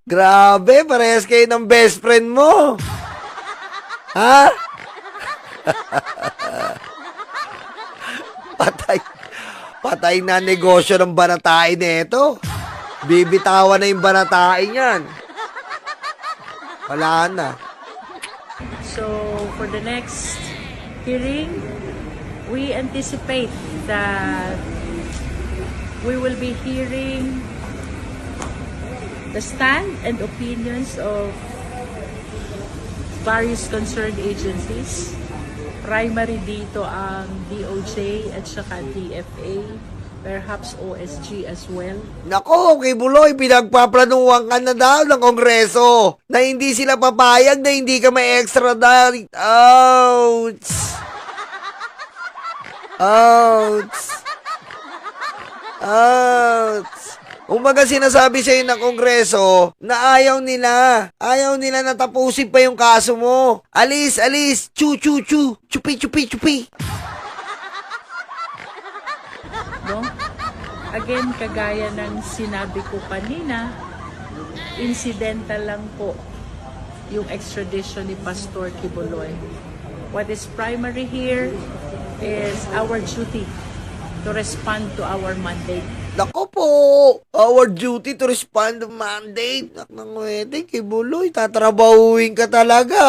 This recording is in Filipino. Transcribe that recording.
Grabe, parehas kayo ng best friend mo. Ha? Patay. Patay na negosyo ng banatain nito. Bibitawan na yung banatain yan. Wala na. So, for the next hearing, we anticipate that we will be hearing the stand and opinions of various concerned agencies. Primary dito ang DOJ at saka DFA, perhaps OSG as well. Nako, kay Buloy, pinagpaplanuhan ka na daw ng Kongreso na hindi sila papayag na hindi ka ma-extradite. Ouch! Ouch! Ouch! Umaga sinasabi sa'yo ng Kongreso na ayaw nila na tapusin pa yung kaso mo. Alis, alis, chu, chupi. No? Again, kagaya ng sinabi ko kanina, incidental lang po yung extradition ni Pastor Quiboloy. What is primary here is our duty to respond to our mandate. Nako po, our duty to respond to mandate. Nak nang wete, kay Buloy, tatrabahuin ka talaga.